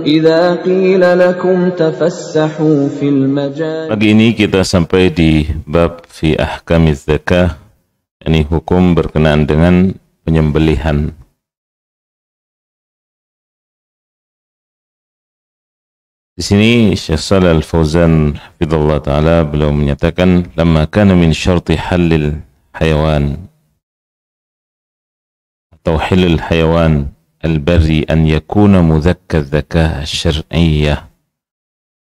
إذا قيل لكم تفسحوا في المجال. Pagi ini kita sampai di bab fi ahkamiz zakah, yakni hukum berkenaan dengan penyembelihan. Di sini Syekh Shalal Al-Fauzan hafizallahu taala beliau menyatakan lamma kana min syarti halil hayawan atau halil hayawan al-barri an yakuna mudhakka zakah syar'iyyah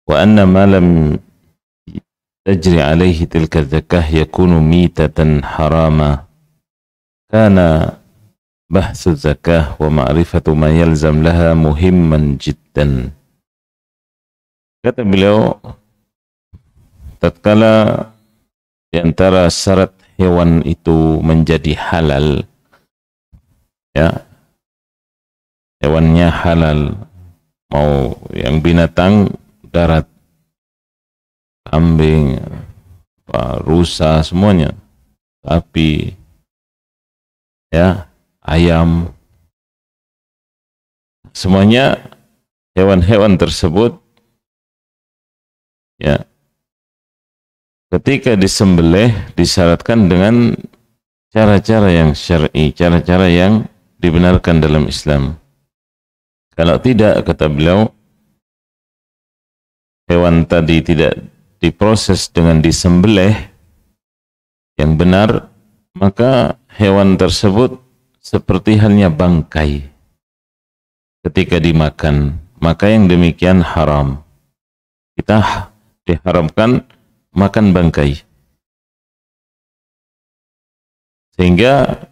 wa anna ma lam tajri alaihi tilka zakah yakunu mitatan harama kana bahsu zakah wa ma'rifatu ma yalzam laha muhimman jiddan. Kata beliau, tatkala di antara syarat hewan itu menjadi halal, ya, hewannya halal, mau yang binatang darat, kambing, rusa, semuanya, sapi, ya, ayam, semuanya hewan-hewan tersebut, ya, ketika disembelih disyaratkan dengan cara-cara yang syar'i, cara-cara yang dibenarkan dalam Islam. Kalau tidak, kata beliau, hewan tadi tidak diproses dengan disembelih yang benar, maka hewan tersebut seperti halnya bangkai ketika dimakan, maka yang demikian haram. Kita diharamkan makan bangkai. Sehingga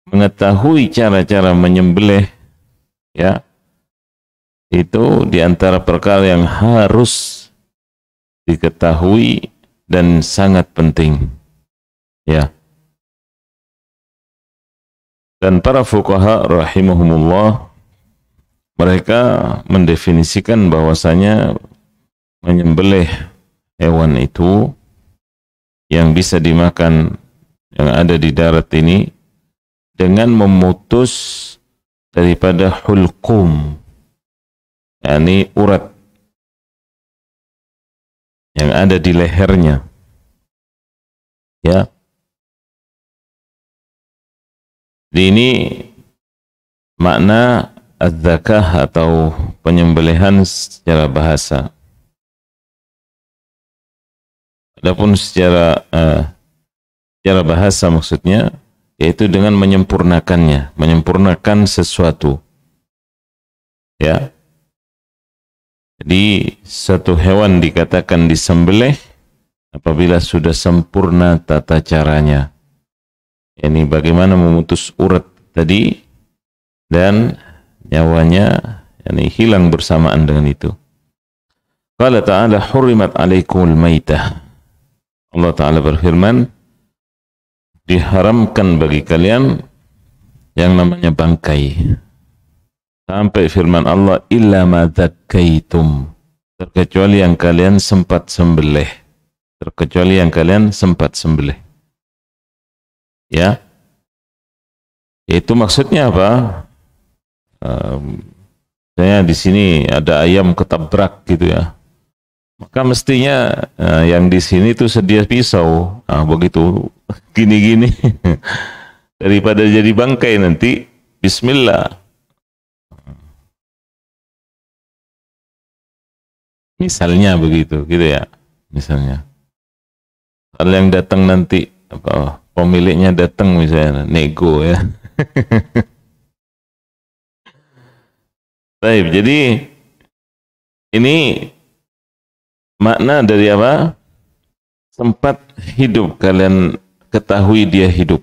mengetahui cara-cara menyembelih, ya, itu diantara perkara yang harus diketahui dan sangat penting, ya. Dan para fuqaha rahimahumullah, mereka mendefinisikan bahwasanya menyembelih hewan itu yang bisa dimakan yang ada di darat ini dengan memutus daripada hulqum, yakni urat yang ada di lehernya, ya. Ini makna az-zakah atau penyembelihan secara bahasa. Adapun secara bahasa maksudnya yaitu dengan menyempurnakannya, menyempurnakan sesuatu, ya. Jadi satu hewan dikatakan disembelih apabila sudah sempurna tata caranya. Ini bagaimana memutus urat tadi dan nyawanya hilang bersamaan dengan itu. Qala ta'ala hurrimat alaikumul maitah. Allah Ta'ala berfirman, diharamkan bagi kalian yang namanya bangkai. Sampai firman Allah, illa ma dzakkaitum, terkecuali yang kalian sempat sembelih. Terkecuali yang kalian sempat sembelih. Ya. Itu maksudnya apa? Misalnya di sini ada ayam ketabrak gitu ya. Maka mestinya yang di sini tuh sedia pisau. Nah, begitu gini-gini daripada jadi bangkai nanti, bismillah. Misalnya begitu, gitu ya. Misalnya. Kalau yang datang nanti apa, pemiliknya datang misalnya nego ya. Baik, jadi ini makna dari apa? Sempat hidup, kalian ketahui dia hidup.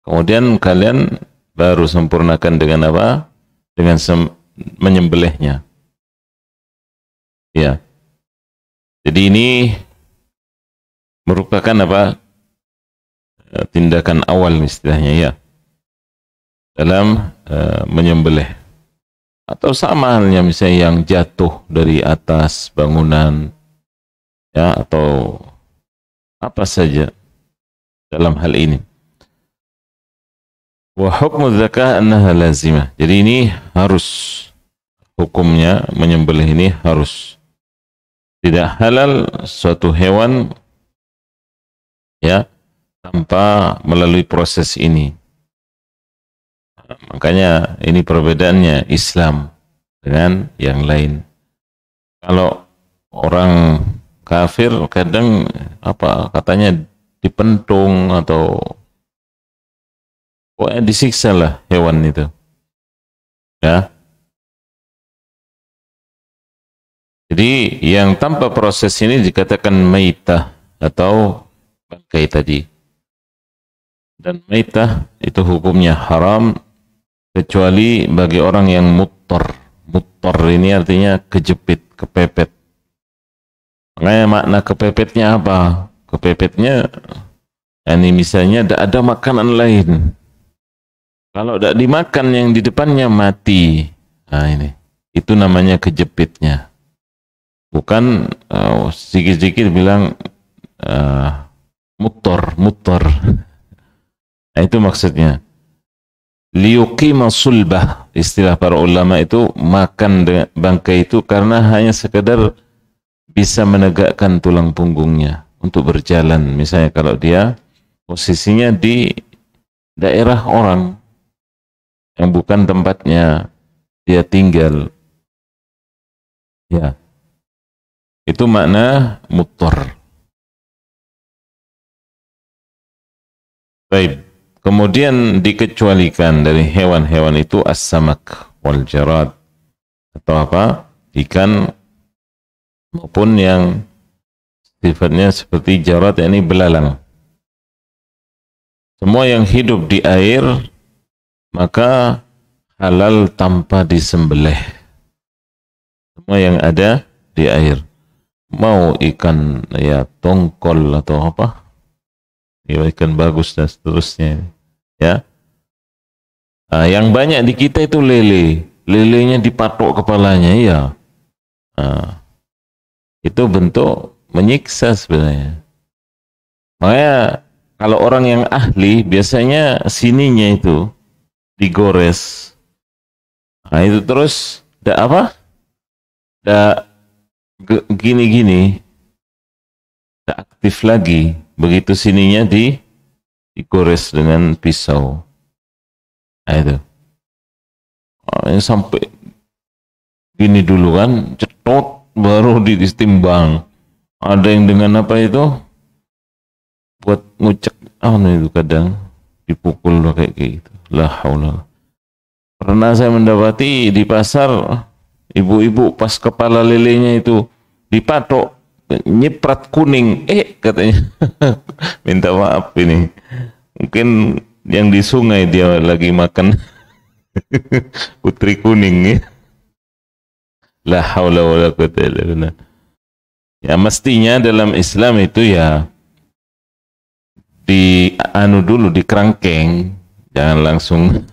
Kemudian kalian baru sempurnakan dengan apa? Dengan menyembelihnya. Ya. Jadi ini merupakan apa? Tindakan awal istilahnya, ya. Dalam menyembelih. Atau sama halnya misalnya yang jatuh dari atas bangunan, ya, atau apa saja dalam hal ini. Wa hukmu zakah annaha lazimah. Jadi ini harus hukumnya menyembelih ini harus. Tidak halal suatu hewan ya tanpa melalui proses ini. Makanya ini perbedaannya Islam dengan yang lain. Kalau orang kafir kadang katanya dipentung atau disiksa lah hewan itu. Ya. Jadi yang tanpa proses ini dikatakan maitah atau bangkai tadi. Dan maitah itu hukumnya haram kecuali bagi orang yang muttar. Muttar ini artinya kejepit, kepepet. Makanya makna kepepetnya apa? Kepepetnya ini misalnya tidak ada makanan lain. Kalau tidak dimakan yang di depannya mati. Nah ini. Itu namanya kejepitnya. Bukan sedikit-sedikit bilang muttar. Nah, itu maksudnya. Liyuqima sulbah, istilah para ulama itu makan bangkai itu karena hanya sekedar bisa menegakkan tulang punggungnya untuk berjalan. Misalnya kalau dia posisinya di daerah orang yang bukan tempatnya dia tinggal, ya itu makna muttar. Baik. Kemudian dikecualikan dari hewan-hewan itu as-samak wal jarad atau ikan maupun yang sifatnya seperti jarad, yakni belalang. Semua yang hidup di air maka halal tanpa disembelih. Semua yang ada di air, mau ikan ya tongkol atau ya, ikan bagus dan seterusnya. Ya, yang banyak di kita itu lelenya dipatok kepalanya, ya, itu bentuk menyiksa sebenarnya. Makanya kalau orang yang ahli biasanya sininya itu digores, itu terus gini-gini, tidak aktif lagi, begitu sininya digores dengan pisau. Nah itu. Ini sampai gini dulu kan, cetot baru ditimbang. Ada yang dengan buat ngucek, itu kadang dipukul kayak gitu. La haula. Pernah saya mendapati di pasar ibu-ibu pas kepala lelenya itu dipatok, nyiprat kuning, katanya minta maaf ini mungkin yang di sungai dia lagi makan putri kuning ya. La haula wala quwwata illa billah. Ya mestinya dalam Islam itu ya dulu dikerangkeng, jangan langsung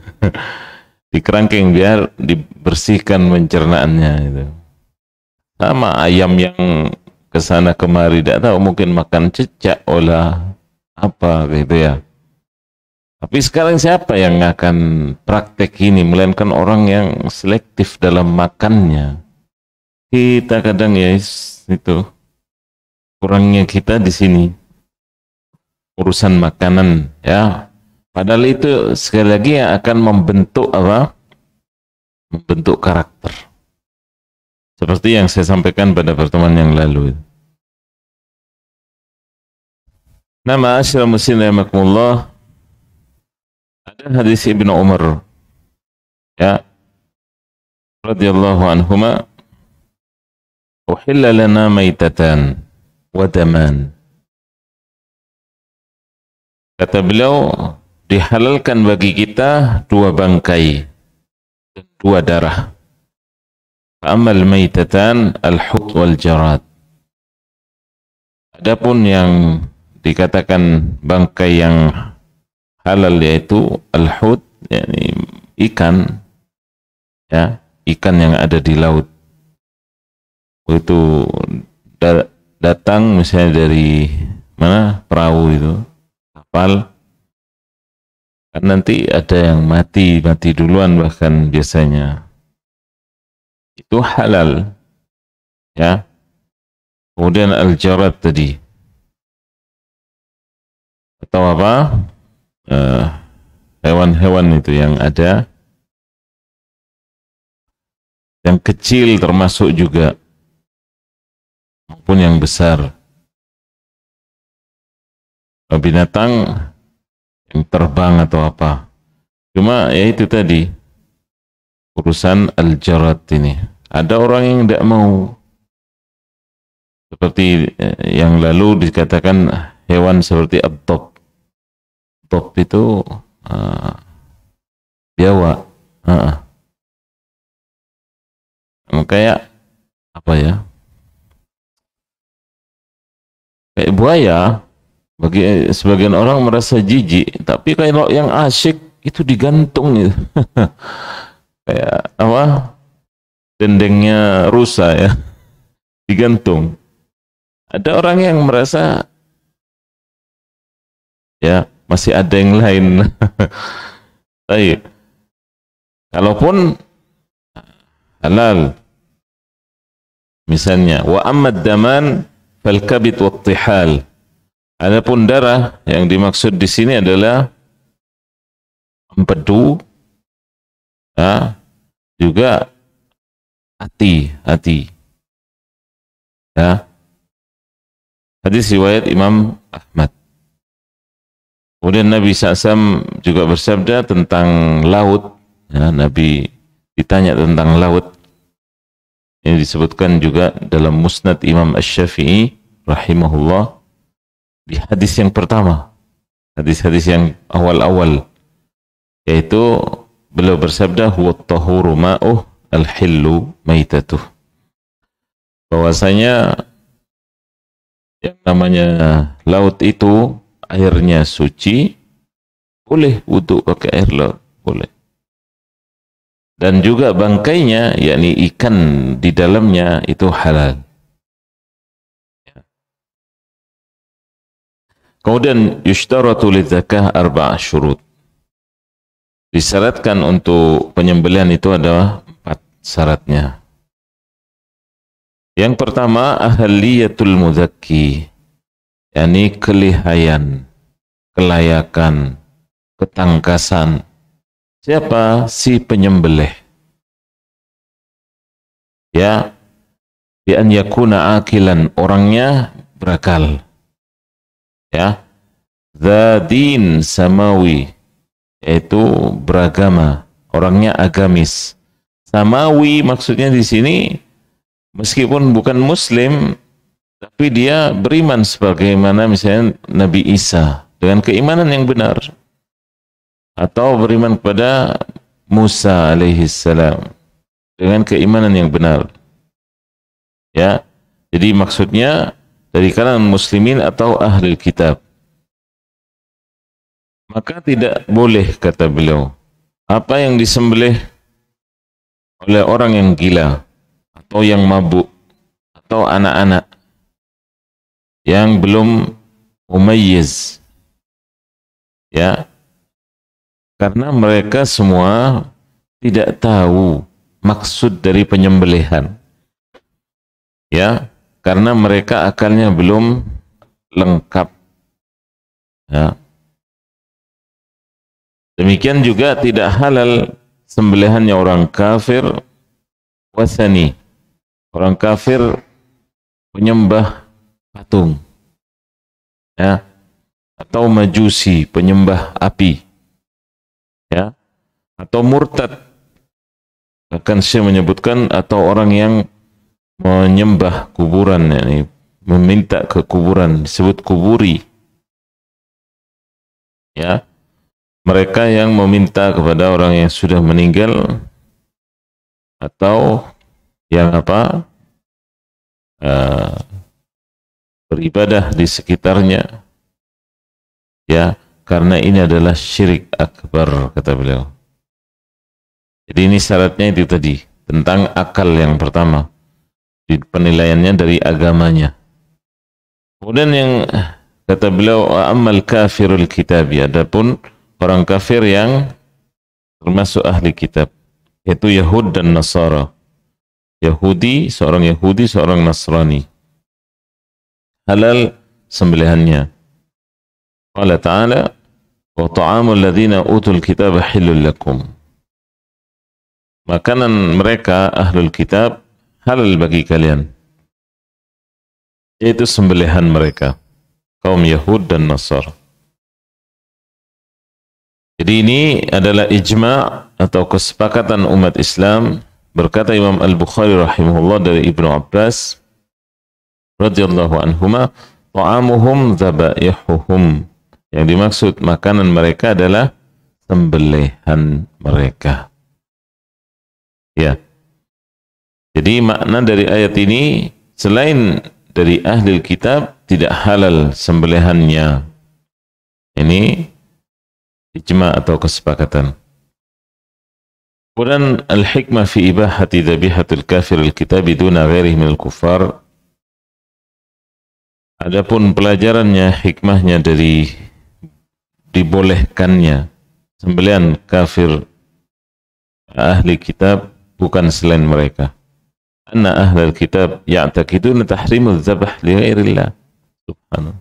dikerangkeng biar dibersihkan pencernaannya itu. Sama ayam yang kesana kemari tidak tahu, mungkin makan cecak olah gitu ya. Tapi sekarang siapa yang akan praktek ini, melainkan orang yang selektif dalam makannya. Kita kadang ya itu kurangnya kita di sini urusan makanan ya. Padahal itu sekali lagi yang akan membentuk membentuk karakter. Seperti yang saya sampaikan pada pertemuan yang lalu. Nama asyiral muslimin rahimakumullah, ada hadis Ibnu Umar ya radhiyallahu anhuma, uhilla lana maitatan wa daman. Kata beliau, dihalalkan bagi kita dua bangkai dan dua darah. Amal maitatan al-hut wal jarad. Adapun yang dikatakan bangkai yang halal yaitu al-hut, yakni ikan, ya, ikan yang ada di laut. Itu datang misalnya dari mana, perahu itu, kapal, kan nanti ada yang mati duluan bahkan biasanya. itu halal, ya. Kemudian al-jarad tadi, atau apa, hewan-hewan itu yang ada, yang kecil termasuk juga, maupun yang besar, binatang yang terbang atau apa. Cuma ya itu tadi, urusan al-jarad ini. Ada orang yang tidak mau, seperti yang lalu dikatakan hewan seperti ad-dab. Dab itu biawak. Kayak apa ya? Kayak buaya. Bagi sebagian orang merasa jijik, tapi kalau yang asyik itu digantung gitu. Kayak apa? Dendengnya rusa ya, digantung. Ada orang yang merasa ya masih ada yang lain. Baik. Kalaupun halal, misalnya wa ammad daman fal kabid wat tihal. Adapun darah yang dimaksud di sini adalah empedu, ya, juga hati. Ya. Hadis riwayat Imam Ahmad. Kemudian Nabi SAW juga bersabda tentang laut. Ya, Nabi ditanya tentang laut. Ini disebutkan juga dalam Musnad Imam Asy-Syafi'i rahimahullah di hadis yang pertama, hadis-hadis yang awal-awal, yaitu beliau bersabda huwa at-tahuru ma'uh al-hillu maitatuh, bahwasanya yang namanya laut itu airnya suci, boleh wudu pakai air laut, boleh. Dan juga bangkainya, yakni ikan di dalamnya itu halal. Kemudian yushtaratu lidzakah arba' syurut. Disyaratkan untuk penyembelihan itu adalah 4 syaratnya. Yang pertama, ahliyatul muzakki, yakni kelihayan, kelayakan, ketangkasan. Siapa si penyembelih? Ya, bi an yakuna akilan, orangnya berakal. Ya, dzadin samawi, yaitu beragama, orangnya agamis. Samawi maksudnya di sini meskipun bukan muslim, tapi dia beriman sebagaimana misalnya Nabi Isa dengan keimanan yang benar, atau beriman kepada Musa alaihi salam dengan keimanan yang benar. Ya, jadi maksudnya dari kalangan muslimin atau ahli kitab. Maka tidak boleh, kata beliau, apa yang disembelih oleh orang yang gila, atau yang mabuk, atau anak-anak yang belum mumayyiz, ya, karena mereka semua tidak tahu maksud dari penyembelihan, ya, karena mereka akalnya belum lengkap, ya. Demikian juga tidak halal sembelihannya orang kafir wasani, orang kafir penyembah patung, ya, atau majusi penyembah api, ya, atau murtad. Bahkan saya menyebutkan atau orang yang menyembah kuburan, yakni meminta ke kuburan, disebut kuburi, ya. Mereka yang meminta kepada orang yang sudah meninggal atau yang apa, beribadah di sekitarnya, ya, karena ini adalah syirik akbar, kata beliau. Jadi ini syaratnya itu tadi, tentang akal yang pertama, di penilaiannya dari agamanya. Kemudian yang kata beliau, ammal kafirul kitabi, adapun orang kafir yang termasuk ahli kitab, yaitu Yahud dan Nasara. seorang Yahudi, seorang Nasrani. Halal sembelihannya. Allah Ta'ala, wa ta'amul ladzina utul kitab halal lakum. Makanan mereka ahlul kitab halal bagi kalian, yaitu sembelihan mereka, kaum Yahud dan Nasr. Jadi ini adalah ijma' atau kesepakatan umat Islam. Berkata Imam Al-Bukhari rahimahullah dari Ibnu Abbas radhiyallahu anhuma, ta'amuhum dzabaihuhum. Yang dimaksud makanan mereka adalah sembelihan mereka. Ya. Jadi makna dari ayat ini, selain dari ahli kitab tidak halal sembelihannya. Ini ijma' atau kesepakatan. Kemudian al-hikmah fi ibahati dhabihatul kafir al-kitab duna ghairihi minal kuffar. Adapun pelajarannya, hikmahnya dari dibolehkannya sembelihan kafir ahli kitab bukan selain mereka. Anna ahlal kitab ya'taqiduna tahrimul dzabh li ghairillah. Subhanallah.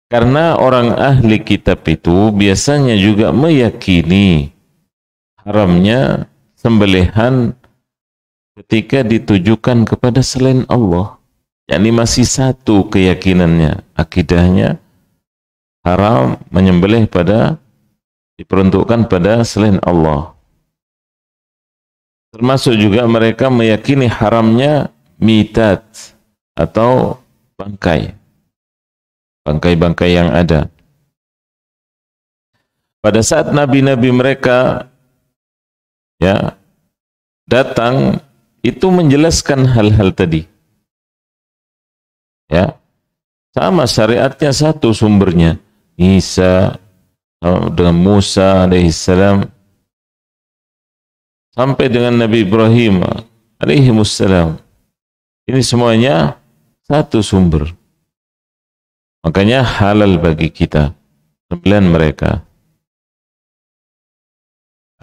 Karena orang ahli kitab itu biasanya juga meyakini haramnya sembelihan ketika ditujukan kepada selain Allah. Yani masih satu keyakinannya, akidahnya haram menyembelih diperuntukkan pada selain Allah. Termasuk juga mereka meyakini haramnya mitat atau bangkai-bangkai yang ada. Pada saat nabi-nabi mereka datang, itu menjelaskan hal-hal tadi. Ya, sama syariatnya satu sumbernya. Isa dengan Musa alaihissalam sampai dengan Nabi Ibrahim alaihissalam. Ini semuanya satu sumber. Makanya halal bagi kita sembelihan mereka.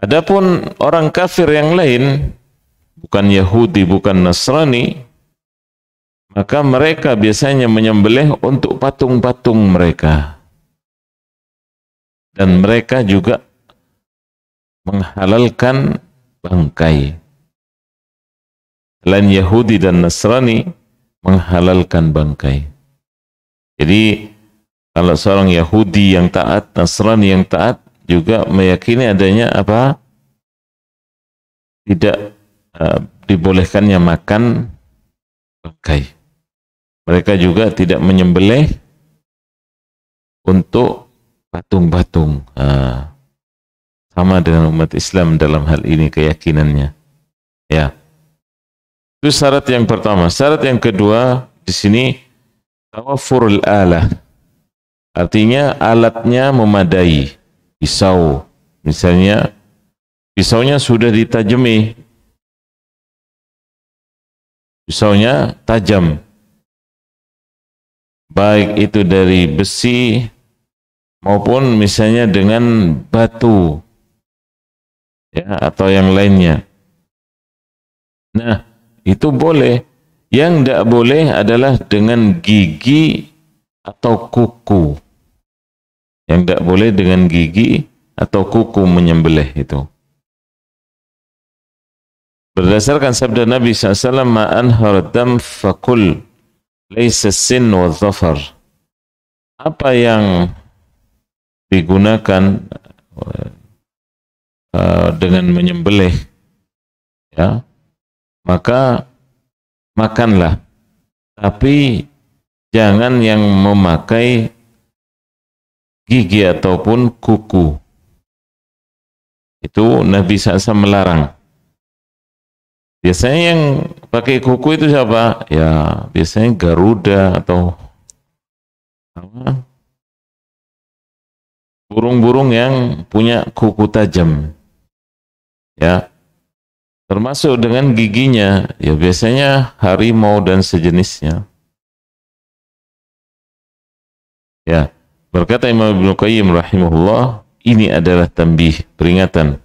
Adapun orang kafir yang lain, bukan Yahudi, bukan Nasrani, maka mereka biasanya menyembelih untuk patung-patung mereka. Dan mereka juga menghalalkan bangkai. Selain Yahudi dan Nasrani menghalalkan bangkai. Jadi kalau seorang Yahudi yang taat, Nasrani yang taat juga meyakini adanya apa? Tidak dibolehkannya makan bangkai. Mereka juga tidak menyembelih untuk patung-patung. Sama dengan umat Islam dalam hal ini keyakinannya. Ya. Itu syarat yang pertama. Syarat yang kedua di sini tawaffurul alah. Artinya alatnya memadai. Pisau. Misalnya pisaunya sudah ditajami. Pisaunya tajam. Baik itu dari besi maupun misalnya dengan batu, ya, atau yang lainnya. Nah, itu boleh. Yang tidak boleh adalah dengan gigi atau kuku. Yang tidak boleh dengan gigi atau kuku menyembelih itu. Berdasarkan sabda Nabi SAW, ma'anhar dam fakul laysa sin wa dhafar. Apa yang digunakan dengan menyembelih, ya, maka makanlah, tapi jangan yang memakai gigi ataupun kuku. Itu Nabi SAW melarang. Biasanya yang pakai kuku itu siapa? Ya, biasanya Garuda atau apa? Burung-burung yang punya kuku tajam, ya, termasuk dengan giginya, ya biasanya harimau dan sejenisnya. Ya, berkata Imam Ibnu Qayyim rahimahullah, ini adalah tanbih, peringatan.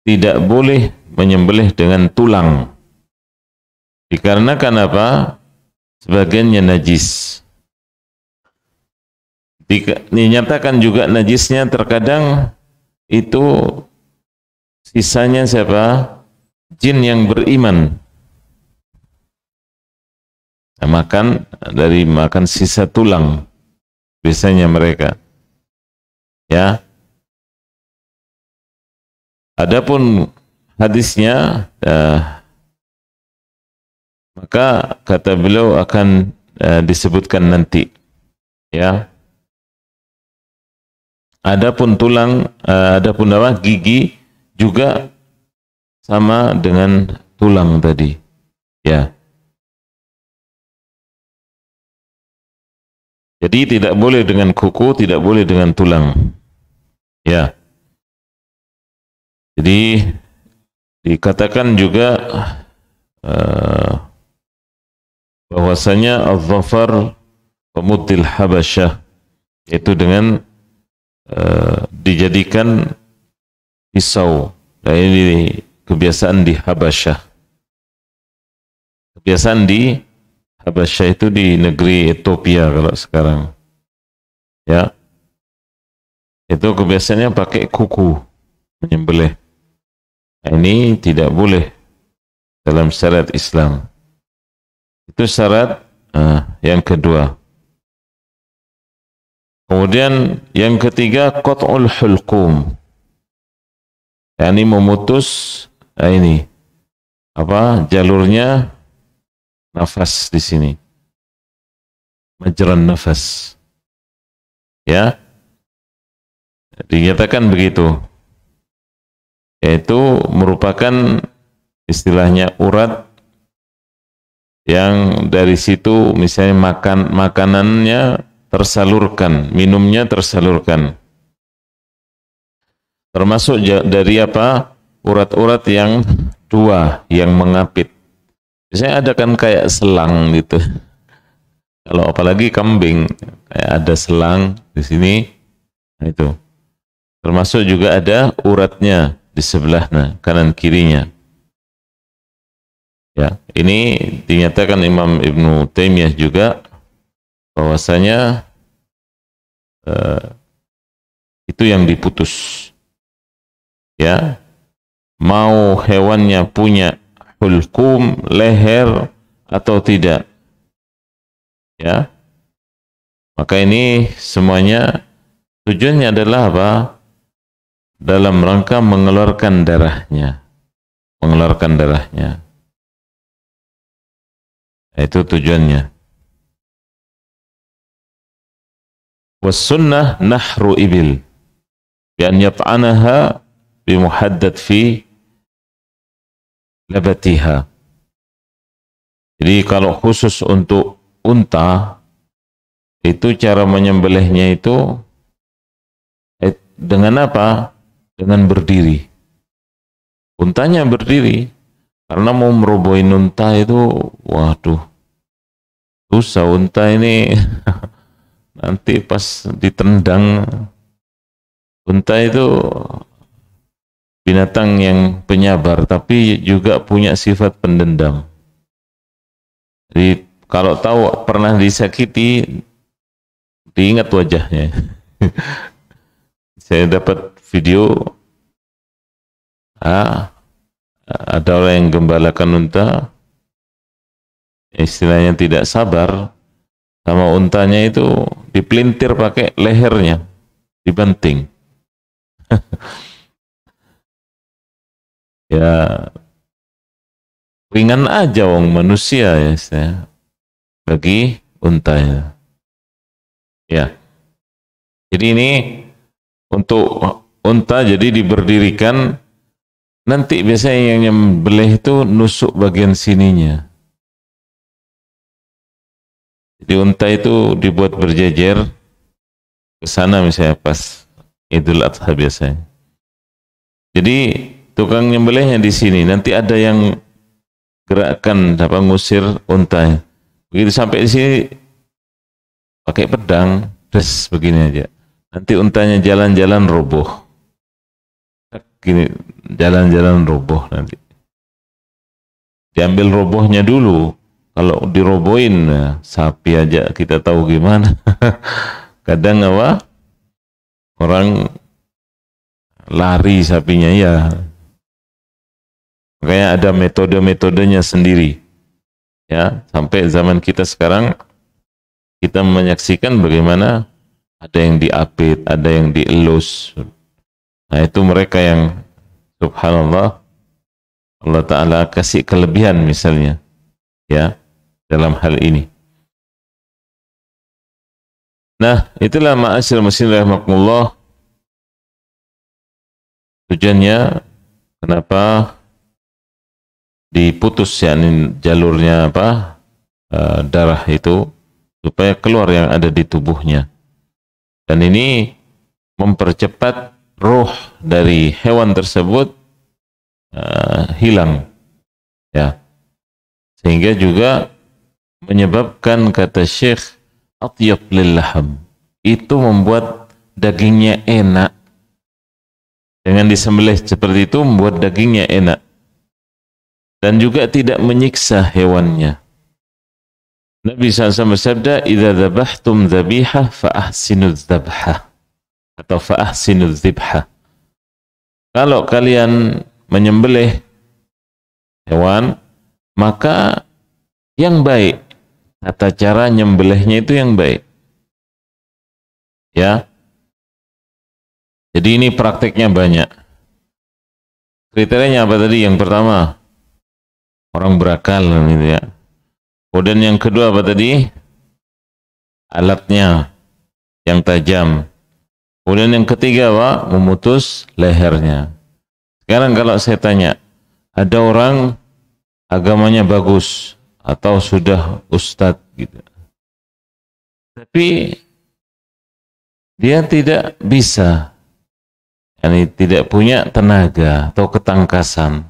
Tidak boleh menyembelih dengan tulang. Dikarenakan apa? Sebagiannya najis. Dinyatakan juga najisnya terkadang itu sisanya siapa? Jin yang beriman. Makan sisa tulang biasanya mereka. Ya. Adapun hadisnya maka kata beliau akan disebutkan nanti. Ya. Adapun tulang, adapun gigi juga sama dengan tulang tadi. Ya. Jadi tidak boleh dengan kuku, tidak boleh dengan tulang. Ya. Jadi dikatakan juga bahwasanya az-zafar pemutil habasyah, itu dengan dijadikan pisau. Nah, ini kebiasaan di Habasyah. Kebiasaan di Habasyah itu di negeri Ethiopia kalau sekarang. Ya. Itu kebiasaannya pakai kuku menyembelih. Nah, ini tidak boleh dalam syariat Islam. Itu syarat yang kedua. Kemudian yang ketiga, qat'ul hulqum. Yani memutus ini jalurnya nafas di sini. Majran nafas. Ya. Dinyatakan begitu. Yaitu merupakan istilahnya urat yang dari situ misalnya makanannya tersalurkan, minumnya tersalurkan. Termasuk dari urat-urat yang dua yang mengapit. Biasanya ada kan kayak selang gitu. Kalau apalagi kambing, kayak ada selang di sini. Nah, itu. Termasuk juga ada uratnya di sebelahnya, kanan kirinya. Ya, ini dinyatakan Imam Ibnu Taimiyah juga bahwasanya itu yang diputus. Ya, mau hewannya punya hulqum, leher atau tidak. Ya, maka ini semuanya tujuannya adalah apa? Dalam rangka mengeluarkan darahnya. Mengeluarkan darahnya. Itu tujuannya. Was-sunnah nahru ibil. Bian yat'anaha bimuhaddad fi labatiha. Jadi kalau khusus untuk unta, itu cara menyembelihnya itu dengan apa? Dengan berdiri. Untanya berdiri. Karena mau merobohin unta itu, waduh, susah. Unta ini nanti pas ditendang, unta itu binatang yang penyabar, tapi juga punya sifat pendendam. Jadi kalau tahu pernah disakiti, diingat wajahnya. Saya dapat video, ada orang yang gembalakan unta, istilahnya tidak sabar, sama untanya itu dipelintir pakai lehernya, dibanting. Ya, ringan aja wong manusia ya, bagi untanya. Ya, jadi ini untuk unta jadi diberdirikan. Nanti biasanya yang nyembelih itu nusuk bagian sininya. Jadi unta itu dibuat berjejer ke sana misalnya pas Idul Adha biasanya. Jadi tukang nyembelihnya di sini. Nanti ada yang gerakkan ngusir untanya. Begitu sampai di sini pakai pedang, des begini aja. Nanti untanya jalan-jalan roboh. Gini, jalan-jalan roboh nanti. diambil robohnya dulu. Kalau dirobohin, nah, sapi aja kita tahu gimana. Kadang apa? Orang lari sapinya ya. Makanya ada metode-metodenya sendiri. Ya, sampai zaman kita sekarang kita menyaksikan bagaimana ada yang diapit, ada yang dielus. Nah, itu mereka yang subhanallah Allah Ta'ala kasih kelebihan misalnya, ya, dalam hal ini. Nah, itulah ma'asyiral muslimin rahimakumullah, tujuannya kenapa diputus yakni jalurnya apa, darah itu, supaya keluar yang ada di tubuhnya. Dan ini mempercepat roh dari hewan tersebut hilang, ya, sehingga juga menyebabkan, kata Syekh, atyab lil laham, itu membuat dagingnya enak. Dengan disembelih seperti itu membuat dagingnya enak dan juga tidak menyiksa hewannya. Nabi SAW bersabda, idza dzabhtum dzabihah fa ahsinudz dzabhah atau fa ahsinudz dzibhah. Kalau kalian menyembelih hewan, maka yang baik, tata cara nyembelihnya itu yang baik, ya. Jadi ini prakteknya banyak. Kriterianya apa tadi? Yang pertama, orang berakal, gitu ya. Kemudian yang kedua apa tadi? Alatnya yang tajam. Kemudian yang ketiga apa? Memutus lehernya. Sekarang kalau saya tanya, ada orang agamanya bagus atau sudah ustadz gitu, tapi dia tidak bisa, yani tidak punya tenaga atau ketangkasan,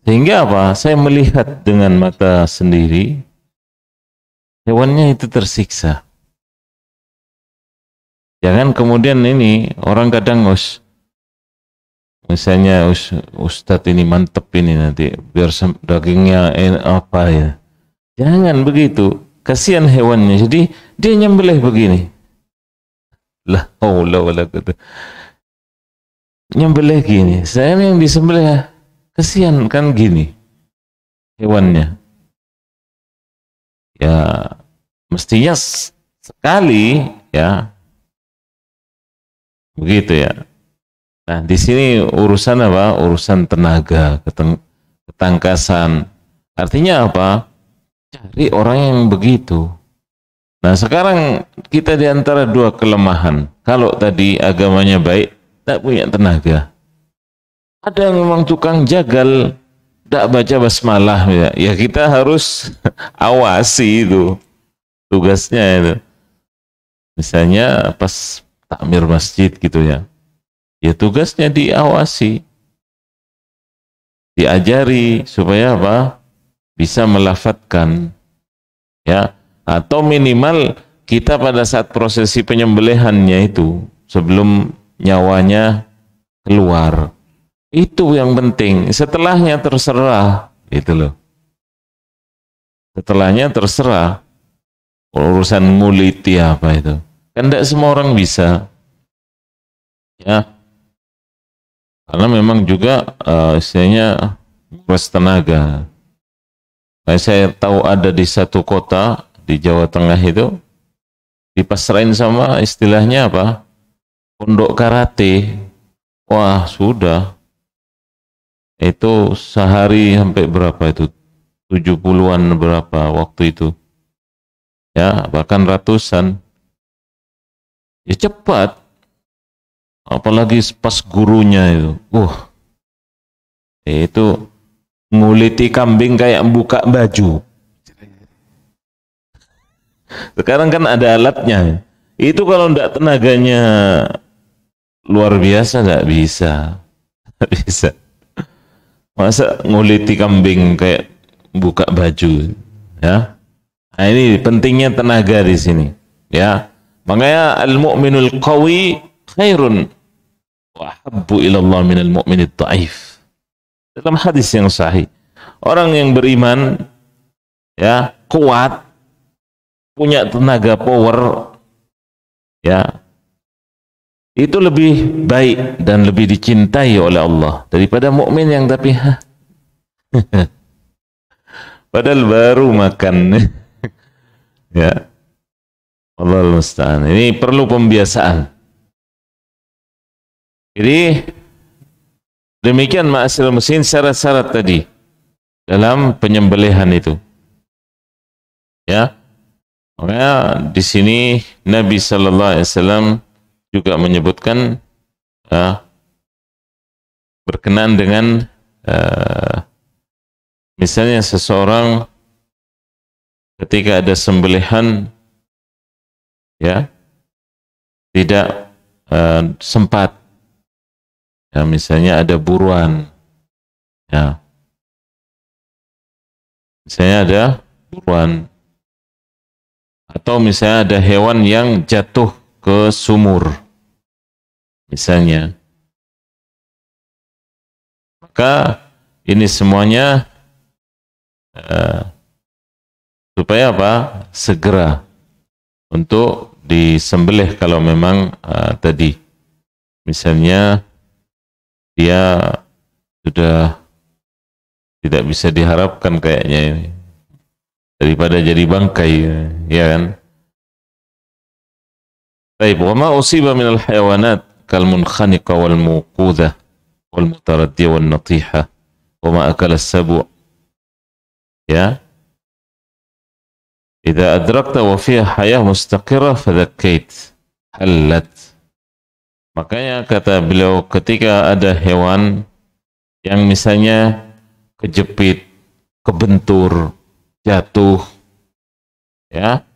sehingga apa? Saya melihat dengan mata sendiri hewannya itu tersiksa. Jangan kemudian ini orang kadang misalnya ustadz ini mantep ini nanti biar dagingnya apa ya. Jangan begitu, kasihan hewannya. Jadi dia nyembelih begini. La haula wala quwwata. Nyembelih gini. Saya yang disembelih, kasihan kan gini hewannya. Ya mestinya sekali, ya. Begitu ya. Nah, di sini urusan apa? Urusan tenaga, ketangkasan. Artinya apa? Cari orang yang begitu. Nah, sekarang kita di antara dua kelemahan. Kalau tadi agamanya baik, tak punya tenaga. Ada yang memang tukang jagal, tak baca basmalah, ya. Ya kita harus awasi itu. Tugasnya itu. Misalnya pas takmir masjid gitu ya. Ya tugasnya diawasi, diajari supaya apa? Bisa melafadzkan, ya. Atau minimal kita pada saat prosesi penyembelihannya itu sebelum nyawanya keluar, itu yang penting. Setelahnya terserah, itu loh. Setelahnya terserah. Urusan nguliti apa itu, kan tidak semua orang bisa, ya. Karena memang juga istilahnya nguras tenaga. Saya tahu ada di satu kota di Jawa Tengah itu dipasrahin sama istilahnya apa? Pondok karate. Wah, sudah. Itu sehari sampai berapa itu? 70-an berapa waktu itu. Ya, bahkan ratusan. Ya cepat. Apalagi pas gurunya itu, itu nguliti kambing kayak buka baju. Sekarang kan ada alatnya. Itu kalau enggak tenaganya luar biasa, enggak bisa. Enggak bisa. Masa nguliti kambing kayak buka baju, ya? Nah, ini pentingnya tenaga di sini, ya. Makanya al-mu'minul qawi khairun wa habbu ilallah minal mu'minid dha'if. Dalam hadis yang sahih, orang yang beriman ya kuat, punya tenaga power ya, itu lebih baik dan lebih dicintai oleh Allah daripada mukmin yang tapi padahal baru makan ya. Allahul musta'an. Ini perlu pembiasaan. Jadi demikian ma'asyiral muslimin syarat-syarat tadi dalam penyembelihan itu. Ya. Makanya di sini Nabi sallallahu alaihi wasallam juga menyebutkan berkenaan dengan misalnya seseorang ketika ada sembelihan ya tidak sempat ya, misalnya ada buruan ya, misalnya ada buruan atau misalnya ada hewan yang jatuh ke sumur misalnya, maka ini semuanya supaya apa? Segera untuk disembelih kalau memang tadi misalnya dia sudah tidak bisa diharapkan kayaknya ini, daripada jadi bangkai ya kan. Baik, wa ma usiba minal hayawanat kal munkhaniqa wal muqudah wal mutaraddiyah wan natihah wa ma akala as-sabu' ya. Idza adrakta wa fiha hayah mustaqirah fadzakkait halat. Makanya kata beliau ketika ada hewan yang misalnya kejepit, kebentur, jatuh ya,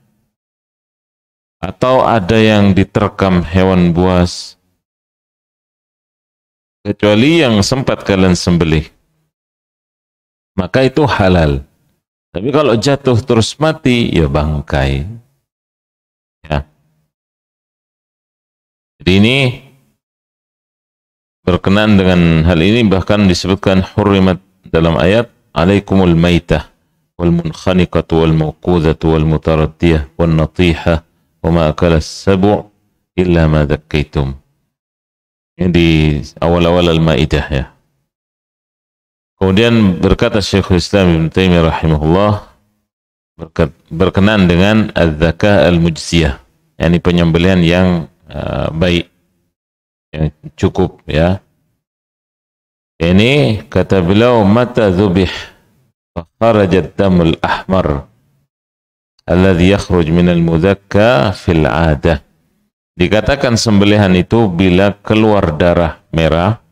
atau ada yang diterkam hewan buas, kecuali yang sempat kalian sembelih, maka itu halal. Tapi kalau jatuh terus mati, ya bangkai. Ya. Jadi ini berkenaan dengan hal ini bahkan disebutkan hurrimat dalam ayat alaikumul maitah wal munkhaniqatu wal mawqudatu wal mutaraddiyah wan natihah wa ma akala as-sabu' illa ma dhakkaitum. Ini di awal-awal Al-Maidah ya. Kemudian berkata Syekhul Islam Ibn Taimiyah rahimahullah berkenaan dengan az-zakah al-mujziyah, yakni penyembelihan yang baik, yang cukup ya. Ini kata beliau mata dzubih fa kharaja ad-damul ahmar alladhi yakhruj min al-mudhakka fil 'adah. Dikatakan sembelihan itu bila keluar darah merah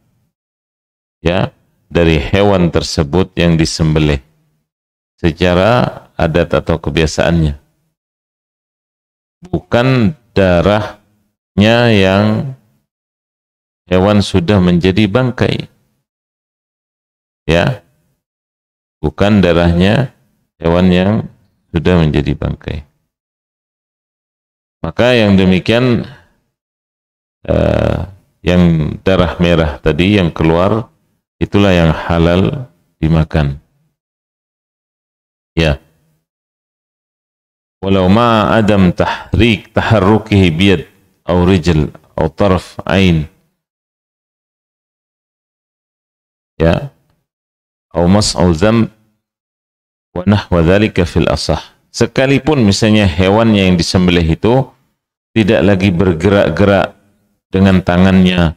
ya dari hewan tersebut yang disembelih secara adat atau kebiasaannya, bukan darahnya yang hewan sudah menjadi bangkai ya, bukan darahnya hewan yang sudah menjadi bangkai. Maka yang demikian yang darah merah tadi yang keluar itulah yang halal dimakan. Ya. Walau ma adam taharrukihi biyad atau rijl atau taraf ain. Ya. Atau mas'u dzam wa nahwa dzalika fil asah. Sekalipun misalnya hewan yang disembelih itu tidak lagi bergerak-gerak dengan tangannya,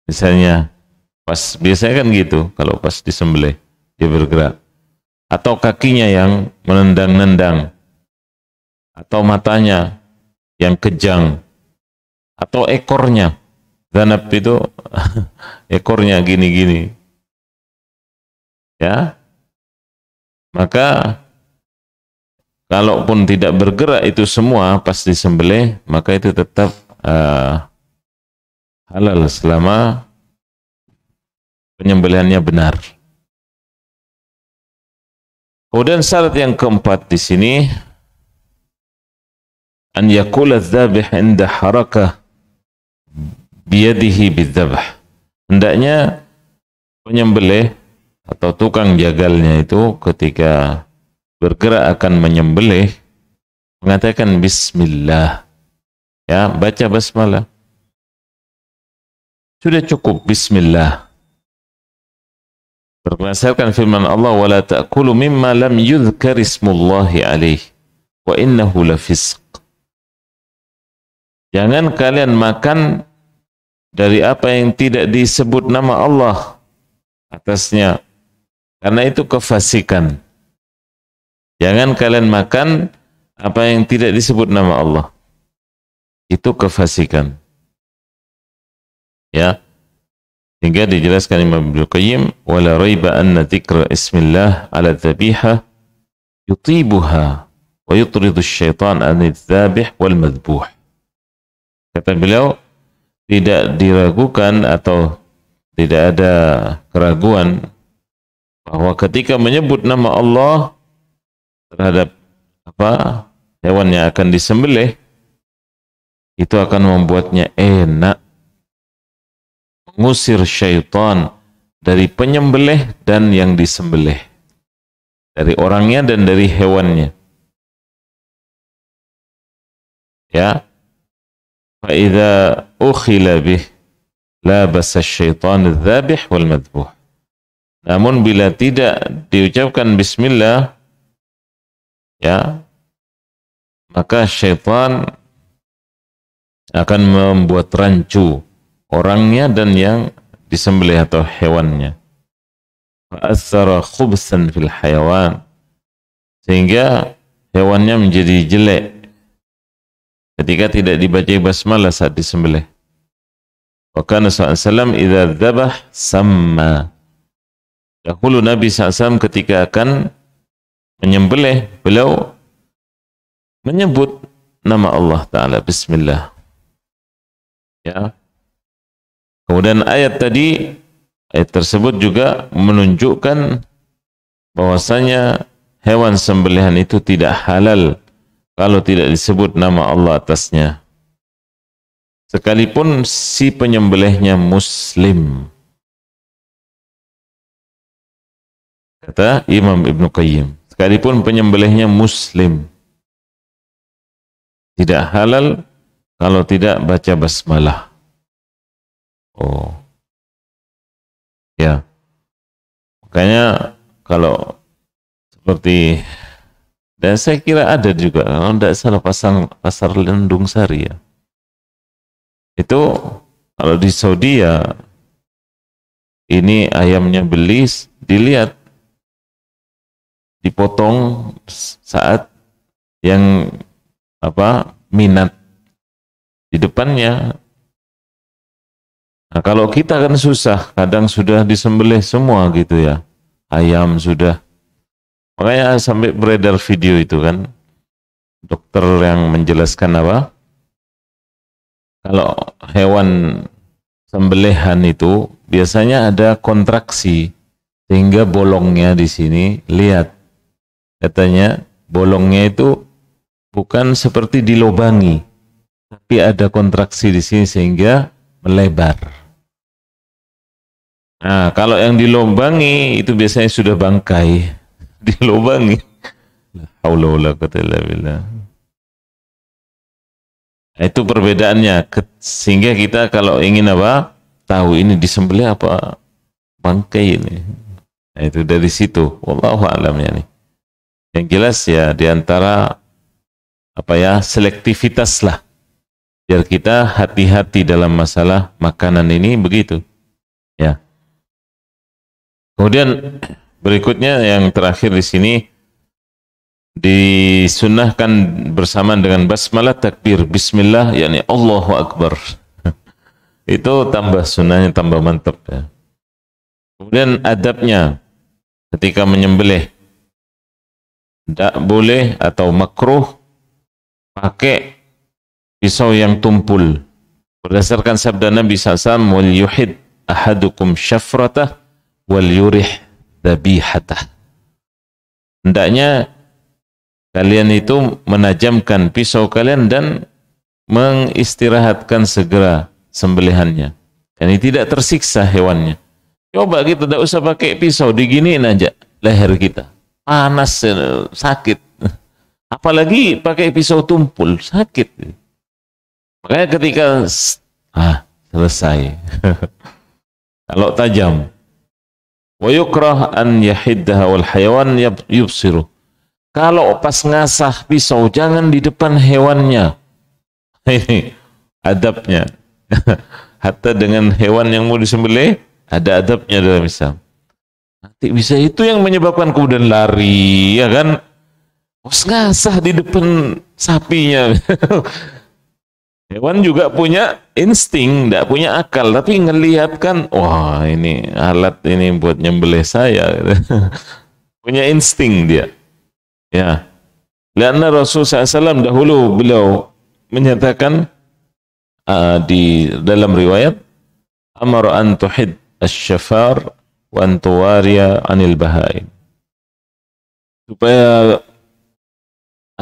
misalnya pas biasanya kan gitu, kalau pas disembelih dia bergerak, atau kakinya yang menendang-nendang, atau matanya yang kejang, atau ekornya, zanab itu ekornya gini-gini, ya, maka kalaupun tidak bergerak itu semua pas disembelih, maka itu tetap halal selama penyembelihannya benar. Kemudian syarat yang keempat di sini, an yakula dzabih inda harakah biyadihi bidzabh. Hendaknya penyembelih atau tukang jagalnya itu ketika bergerak akan menyembelih mengatakan bismillah, ya, baca basmalah, sudah cukup bismillah. Berdasarkan firman Allah, wala ta'kulu mimma lam yudhkar ismullahi alaih wa innahu lafisq. Jangan kalian makan dari apa yang tidak disebut nama Allah atasnya, karena itu kefasikan. Jangan kalian makan apa yang tidak disebut nama Allah, itu kefasikan. Ya, hingga dijelaskan Imam Ibnu Qayyim, wala raiba anna dzikra ismillah ala dzabiha yutibuha wa yutridu syaitan anil dzabih wal madbuh. Kata beliau, tidak diragukan atau tidak ada keraguan bahwa ketika menyebut nama Allah terhadap hewan yang akan disembelih, itu akan membuatnya enak, mengusir syaitan dari penyembelih dan yang disembelih, dari orangnya dan dari hewannya. Ya, fa idza ukhila bih la basa syaitan dzabih wal madbuh. Namun bila tidak diucapkan bismillah, ya, maka syaitan akan membuat rancu orangnya dan yang disembelih atau hewannya. Fa'athara khubsan fil hayawan, sehingga hewannya menjadi jelek ketika tidak dibaca basmalah saat disembelih. Wa kana sallallahu idza dzabah samma. Dahulu Nabi SAW ketika akan menyembelih, beliau menyebut nama Allah Ta'ala, bismillah. Ya. Kemudian ayat tersebut juga menunjukkan bahwasanya hewan sembelihan itu tidak halal kalau tidak disebut nama Allah atasnya, sekalipun si penyembelihnya muslim. Kata Imam Ibnu Qayyim, sekalipun penyembelihnya muslim, tidak halal kalau tidak baca basmalah. Oh, ya. Makanya kalau seperti, dan saya kira ada juga, kalau tidak salah pasar Lendung Sari, ya, itu kalau di Saudi, ya, ini ayamnya beli, dilihat dipotong saat yang minat di depannya. Nah, kalau kita kan susah, kadang sudah disembelih semua gitu, ya, ayam sudah. Makanya sampai beredar video itu kan, dokter yang menjelaskan kalau hewan sembelihan itu biasanya ada kontraksi sehingga bolongnya di sini, lihat, katanya bolongnya itu bukan seperti dilobangi, tapi ada kontraksi di sini sehingga melebar. Nah, kalau yang dilobangi itu biasanya sudah bangkai, dilobangi. La haula wala quwwata illa billah. Itu perbedaannya, sehingga kita kalau ingin tahu ini disembelih apa bangkai ini. Nah, itu dari situ. Wallahu a'lam, ya nih. Yang jelas, ya, diantara selektivitas lah, biar kita hati-hati dalam masalah makanan ini, begitu, ya. Kemudian berikutnya yang terakhir di sini, disunnahkan bersamaan dengan basmalah takbir bismillah, yakni Allahu Akbar. Itu tambah sunnahnya, tambah mantap, ya. Kemudian adabnya ketika menyembelih, tidak boleh atau makruh pakai pisau yang tumpul. Berdasarkan sabda Nabi SAW, wal yuhid ahadukum syafratah wal yurih dhabihatah. Hendaknya kalian itu menajamkan pisau kalian dan mengistirahatkan segera sembelihannya. Yani tidak tersiksa hewannya. Coba kita tidak usah pakai pisau, diginiin aja leher kita. Panas, sakit. Apalagi pakai pisau tumpul, sakit. Makanya ketika selesai. Kalau tajam. Wa yukrah an yahiddaha wal hayawan yubsiru. Kalau pas ngasah pisau jangan di depan hewannya. Ini adabnya. Hatta dengan hewan yang mau disembelih ada adabnya dalam Islam. Nanti bisa itu yang menyebabkan kemudian lari, ya kan? Pas ngasah di depan sapinya. Hewan juga punya insting, tidak punya akal, tapi ngelihat kan, wah ini alat ini buat nyembelih saya. Punya insting dia. Ya. Karena Rasulullah SAW dahulu beliau menyatakan di dalam riwayat, amar an tuhid asy-syafar wa an tuwariya anil bahaim. Supaya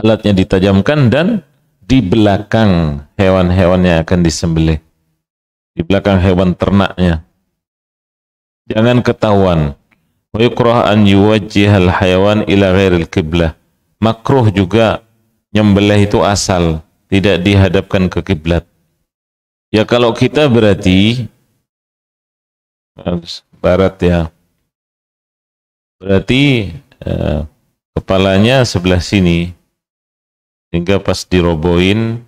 alatnya ditajamkan dan di belakang hewan-hewan yang akan disembelih, di belakang hewan ternaknya, jangan ketahuan. Wa yukrah an yuwajjihal hayawan ila ghairil qiblah. Makruh juga nyembelih itu asal, tidak dihadapkan ke kiblat. Ya kalau kita berarti barat ya, berarti kepalanya sebelah sini. Hingga pas dirobohin,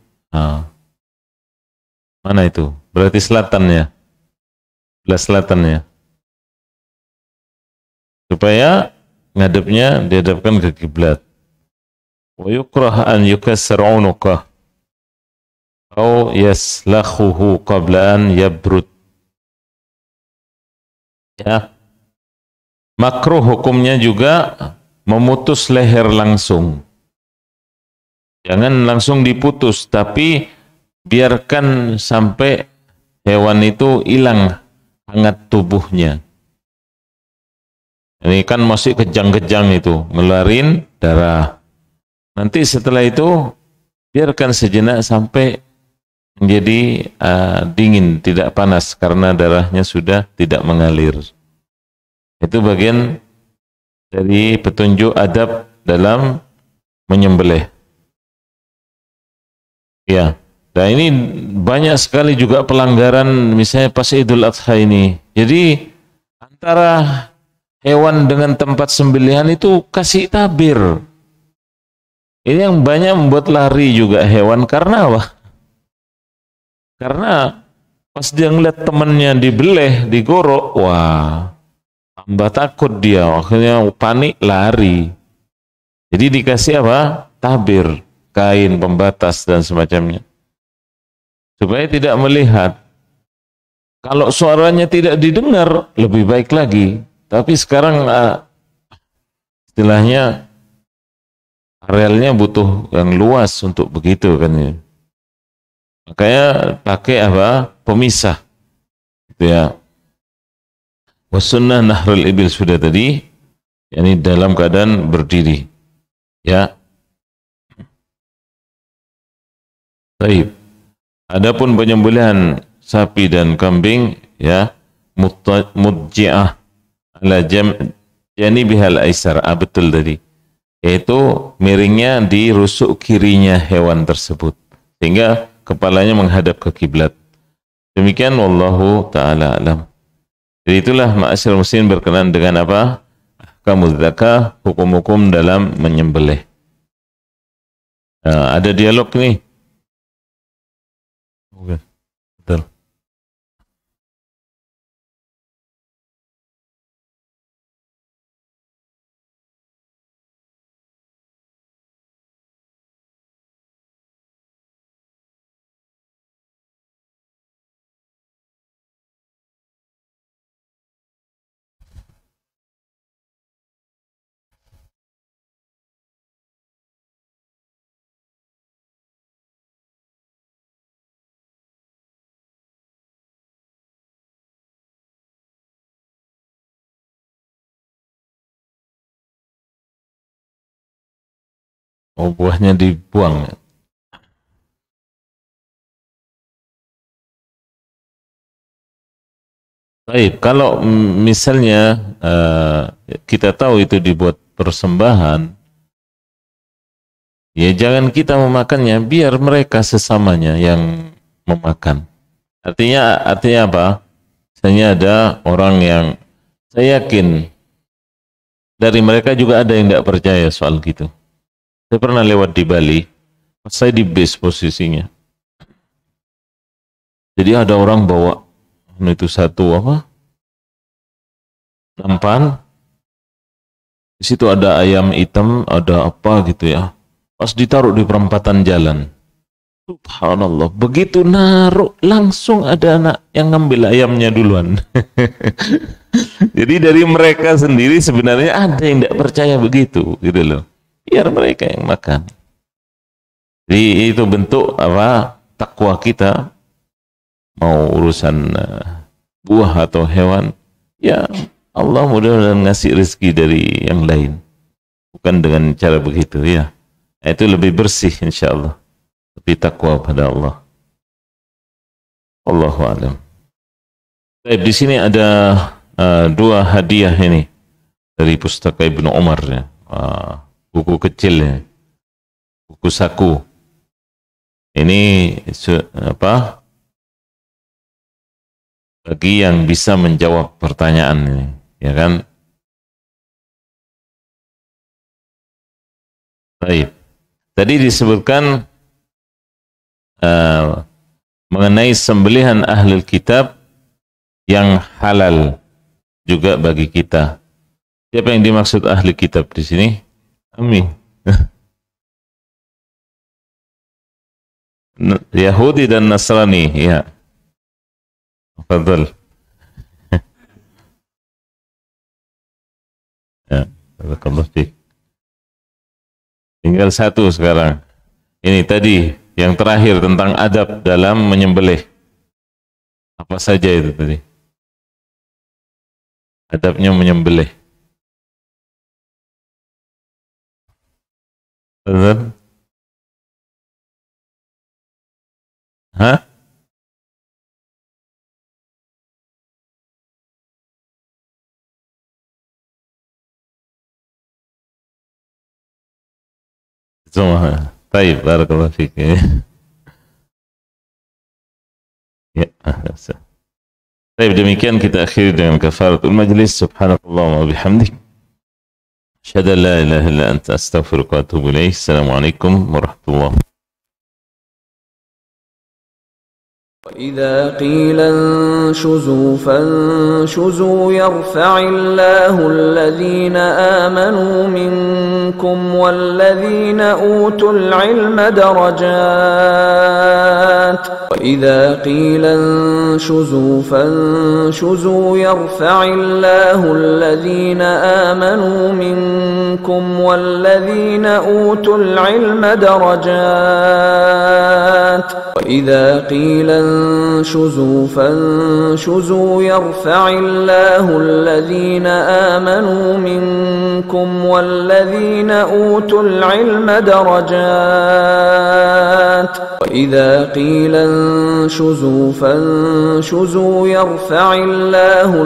mana itu? Berarti selatannya, belah selatannya. Supaya ngadepnya dihadapkan ke kiblat. Wa yukrah an yukassir unuqah atau yaslakhuhu qabla an yabrud. Ya. Makruh hukumnya juga memutus leher langsung. Jangan langsung diputus, tapi biarkan sampai hewan itu hilang hangat tubuhnya. Ini kan masih kejang-kejang itu, ngeluarin darah. Nanti setelah itu, biarkan sejenak sampai menjadi dingin, tidak panas, karena darahnya sudah tidak mengalir. Itu bagian dari petunjuk adab dalam menyembelih. Ya, dan ini banyak sekali juga pelanggaran misalnya pas Idul Adha ini. Jadi antara hewan dengan tempat sembelihan itu kasih tabir. Ini yang banyak membuat lari juga hewan karena apa? Karena pas dia ngeliat temannya dibeleh, digorok, wah, tambah takut dia, akhirnya panik lari. Jadi dikasih apa? Tabir. Kain pembatas dan semacamnya, supaya tidak melihat. Kalau suaranya tidak didengar lebih baik lagi, tapi sekarang istilahnya arealnya butuh yang luas untuk begitu kan ya. Makanya pakai apa? Pemisah itu ya. Wasunnah nahrul ibil sudah tadi, yakni dalam keadaan berdiri ya. Baik. Adapun penyembelihan sapi dan kambing ya, mudji'ah ala yani bihal aisar, betul tadi. Yaitu miringnya di rusuk kirinya hewan tersebut sehingga kepalanya menghadap ke kiblat. Demikian wallahu taala alam. Jadi itulah ma'asyiral muslimin berkenaan dengan apa? Ahkamuz zakah, hukum-hukum dalam menyembelih. Nah, ada dialog nih. Oke, betul. Oh, buahnya dibuang. Baik, kalau misalnya kita tahu itu dibuat persembahan, ya jangan kita memakannya, biar mereka sesamanya yang memakan. Artinya apa? Misalnya ada orang yang saya yakin dari mereka juga ada yang tidak percaya soal gitu. Saya pernah lewat di Bali, saya di base posisinya. Jadi ada orang bawa itu satu nampan, di situ ada ayam hitam, ada apa gitu ya, pas ditaruh di perempatan jalan, subhanallah, begitu naruh langsung ada anak yang ngambil ayamnya duluan. Jadi dari mereka sendiri sebenarnya ada yang tidak percaya begitu gitu loh, biar mereka yang makan. Jadi itu bentuk takwa kita. Mau urusan buah atau hewan, ya Allah mudah-mudahan ngasih rezeki dari yang lain, bukan dengan cara begitu ya. Itu lebih bersih insya Allah, lebih takwa pada Allah. Allahu a'lam. Baik, di sini ada dua hadiah ini dari Pustaka Ibnu Umar ya. Buku kecil ya, buku saku. Ini bagi yang bisa menjawab pertanyaan ini, ya kan? Baik. Tadi disebutkan mengenai sembelihan ahli kitab yang halal juga bagi kita. Siapa yang dimaksud ahli kitab di sini? Amin. Yahudi dan Nasrani, ya. Fadl. Ya, barakallahu fiik. Tinggal satu sekarang. Ini tadi yang terakhir tentang adab dalam menyembelih. Apa saja itu tadi? Adabnya menyembelih. Fadl. Hah? Semua. Baik, barakallahu fiik. Ya, baik, demikian kita akhiri dengan kafaratul majlis. Subhanallah wa bihamdik. Asyhadu an la ilaha illa anta astaghfiruka wa atubu ilaik. Assalamualaikum warahmatullahi wabarakatuh. وإذا قيل انشزوا فانشزوا يرفع الله الذين آمنوا منكم والذين أوتوا العلم درجات وإذا قيل انشزوا فانشزوا يرفع الله الذين آمنوا منكم والذين أوتوا العلم درجات وإذا قيل انشزوا فانشزوا يرفع الله الذين آمنوا منكم والذين أوتوا العلم درجات وإذا قيل انشزوا فانشزوا يرفع الله